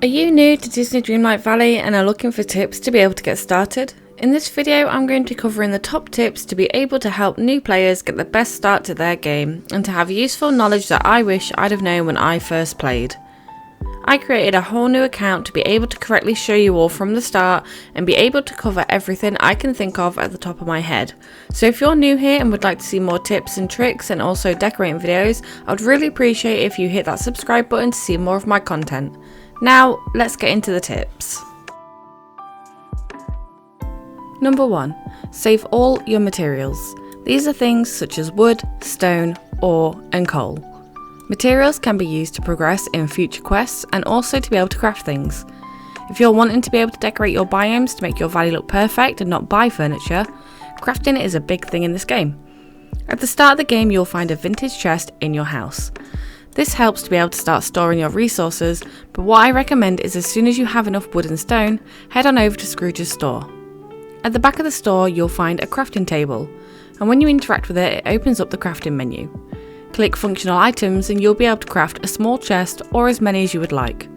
Are you new to Disney Dreamlight Valley and are looking for tips to be able to get started? In this video, I'm going to cover the top tips to be able to help new players get the best start to their game and to have useful knowledge that I wish I'd have known when I first played. I created a whole new account to be able to correctly show you all from the start and be able to cover everything I can think of at the top of my head. So if you're new here and would like to see more tips and tricks and also decorating videos, I'd really appreciate if you hit that subscribe button to see more of my content. Now, let's get into the tips. Number 1. Save all your materials. These are things such as wood, stone, ore and coal. Materials can be used to progress in future quests and also to be able to craft things. If you're wanting to be able to decorate your biomes to make your valley look perfect and not buy furniture, crafting is a big thing in this game. At the start of the game, you'll find a vintage chest in your house. This helps to be able to start storing your resources, but what I recommend is as soon as you have enough wood and stone, head on over to Scrooge's store. At the back of the store, you'll find a crafting table, and when you interact with it, it opens up the crafting menu. Click functional items and you'll be able to craft a small chest or as many as you would like.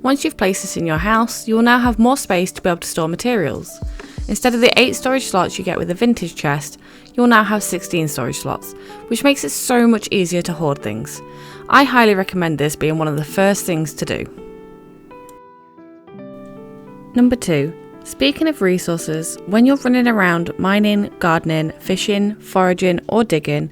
Once you've placed this in your house, you will now have more space to be able to store materials. Instead of the 8 storage slots you get with a vintage chest, you'll now have 16 storage slots, which makes it so much easier to hoard things. I highly recommend this being one of the first things to do. Number 2. Speaking of resources, when you're running around mining, gardening, fishing, foraging or digging,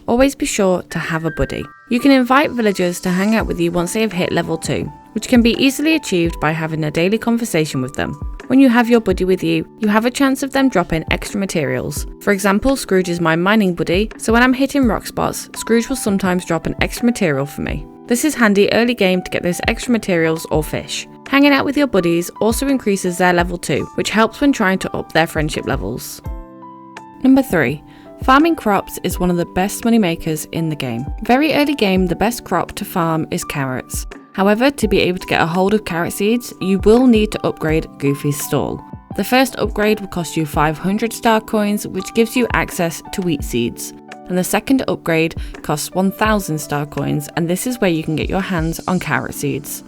always be sure to have a buddy. You can invite villagers to hang out with you once they have hit level 2, which can be easily achieved by having a daily conversation with them. When you have your buddy with you, you have a chance of them dropping extra materials. For example, Scrooge is my mining buddy, so when I'm hitting rock spots, Scrooge will sometimes drop an extra material for me. This is handy early game to get those extra materials or fish. Hanging out with your buddies also increases their level too, which helps when trying to up their friendship levels. Number 3. Farming crops is one of the best money makers in the game. Very early game, the best crop to farm is carrots. However, to be able to get a hold of carrot seeds, you will need to upgrade Goofy's stall. The first upgrade will cost you 500 star coins, which gives you access to wheat seeds. And the second upgrade costs 1000 star coins, and this is where you can get your hands on carrot seeds.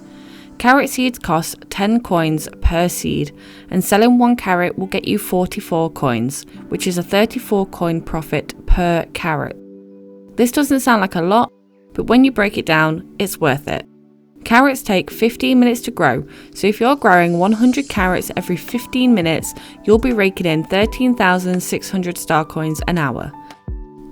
Carrot seeds cost 10 coins per seed, and selling 1 carrot will get you 44 coins, which is a 34 coin profit per carrot. This doesn't sound like a lot, but when you break it down, it's worth it. Carrots take 15 minutes to grow, so if you're growing 100 carrots every 15 minutes, you'll be raking in 13,600 star coins an hour.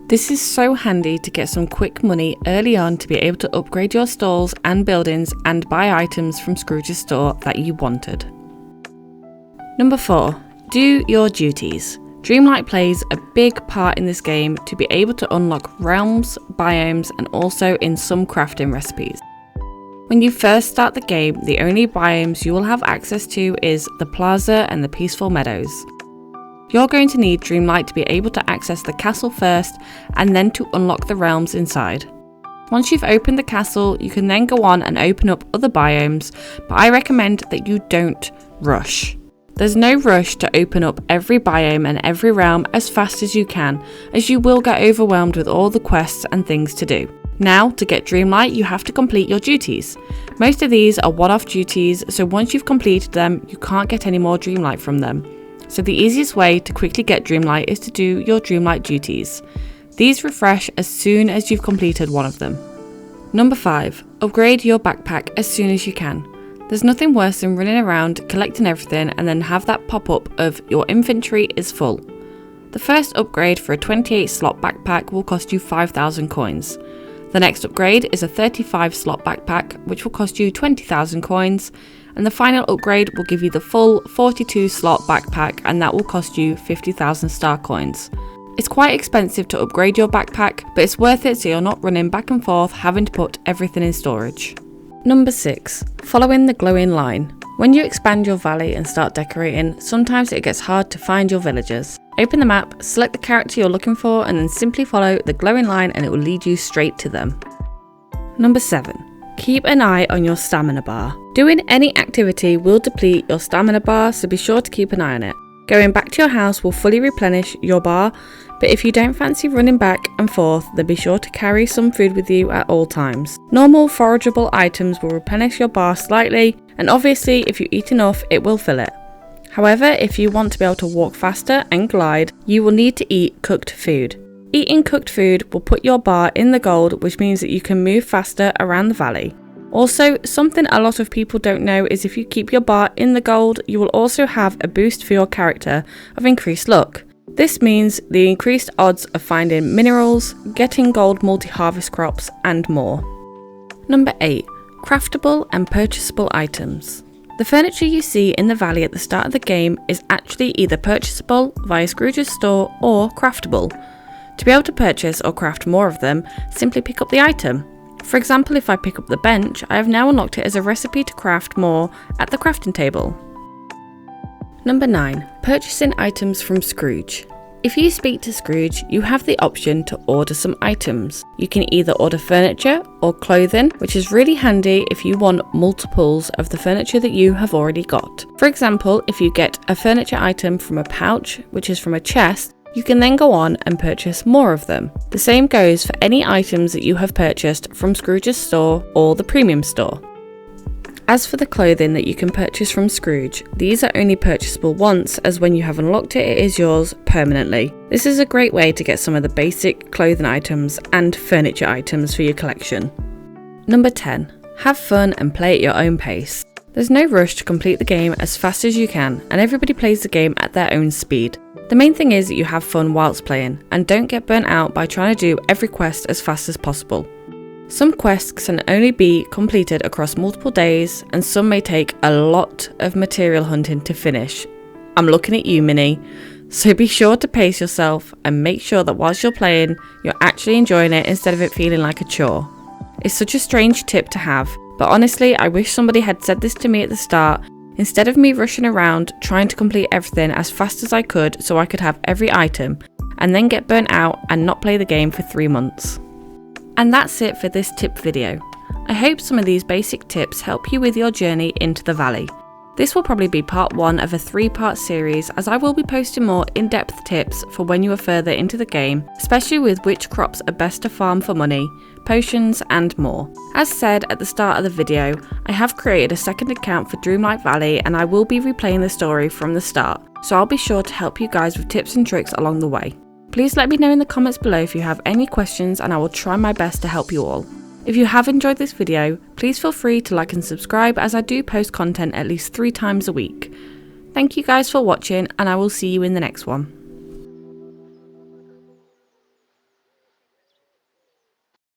This is so handy to get some quick money early on to be able to upgrade your stalls and buildings and buy items from Scrooge's store that you wanted. Number 4. Do your duties. Dreamlight plays a big part in this game to be able to unlock realms, biomes and also in some crafting recipes. When you first start the game, the only biomes you will have access to is the plaza and the peaceful meadows. You're going to need Dreamlight to be able to access the castle first and then to unlock the realms inside. Once you've opened the castle, you can then go on and open up other biomes, but I recommend that you don't rush. There's no rush to open up every biome and every realm as fast as you can, as you will get overwhelmed with all the quests and things to do. Now, to get Dreamlight, you have to complete your duties. Most of these are one-off duties, so once you've completed them, you can't get any more Dreamlight from them. So the easiest way to quickly get Dreamlight is to do your Dreamlight duties. These refresh as soon as you've completed one of them. Number 5. Upgrade your backpack as soon as you can. There's nothing worse than running around, collecting everything, and then have that pop up of your inventory is full. The first upgrade for a 28 slot backpack will cost you 5,000 coins. The next upgrade is a 35 slot backpack, which will cost you 20,000 coins, and the final upgrade will give you the full 42 slot backpack, and that will cost you 50,000 star coins. It's quite expensive to upgrade your backpack, but it's worth it so you're not running back and forth having to put everything in storage. Number 6. Following the glowing line. When you expand your valley and start decorating, sometimes it gets hard to find your villagers. Open the map, select the character you're looking for, and then simply follow the glowing line and it will lead you straight to them. Number 7. Keep an eye on your stamina bar. Doing any activity will deplete your stamina bar, so be sure to keep an eye on it. Going back to your house will fully replenish your bar, but if you don't fancy running back and forth, then be sure to carry some food with you at all times. Normal forageable items will replenish your bar slightly, and obviously if you eat enough it will fill it. However, if you want to be able to walk faster and glide, you will need to eat cooked food. Eating cooked food will put your bar in the gold, which means that you can move faster around the valley. Also, something a lot of people don't know is if you keep your bar in the gold, you will also have a boost for your character of increased luck. This means the increased odds of finding minerals, getting gold multi-harvest crops, and more. Number 8. Craftable and purchasable items. The furniture you see in the valley at the start of the game is actually either purchasable via Scrooge's store or craftable. To be able to purchase or craft more of them, simply pick up the item. For example, if I pick up the bench, I have now unlocked it as a recipe to craft more at the crafting table. Number 9. Purchasing items from Scrooge. If you speak to Scrooge, you have the option to order some items. You can either order furniture or clothing, which is really handy if you want multiples of the furniture that you have already got. For example, if you get a furniture item from a pouch, which is from a chest, you can then go on and purchase more of them. The same goes for any items that you have purchased from Scrooge's store or the premium store. As for the clothing that you can purchase from Scrooge, these are only purchasable once, as when you have unlocked it, it is yours permanently. This is a great way to get some of the basic clothing items and furniture items for your collection. Number 10. Have fun and play at your own pace. There's no rush to complete the game as fast as you can, and everybody plays the game at their own speed. The main thing is that you have fun whilst playing, and don't get burnt out by trying to do every quest as fast as possible. Some quests can only be completed across multiple days, and some may take a lot of material hunting to finish. I'm looking at you, Minnie. So be sure to pace yourself and make sure that whilst you're playing, you're actually enjoying it instead of it feeling like a chore. It's such a strange tip to have, but honestly, I wish somebody had said this to me at the start, instead of me rushing around trying to complete everything as fast as I could so I could have every item, and then get burnt out and not play the game for 3 months. And that's it for this tip video. I hope some of these basic tips help you with your journey into the valley. This will probably be part 1 of a 3-part series, as I will be posting more in-depth tips for when you are further into the game, especially with which crops are best to farm for money, potions and more. As said at the start of the video, I have created a second account for Dreamlight Valley and I will be replaying the story from the start, so I'll be sure to help you guys with tips and tricks along the way. Please let me know in the comments below if you have any questions and I will try my best to help you all. If you have enjoyed this video, please feel free to like and subscribe, as I do post content at least 3 times a week. Thank you guys for watching, and I will see you in the next one.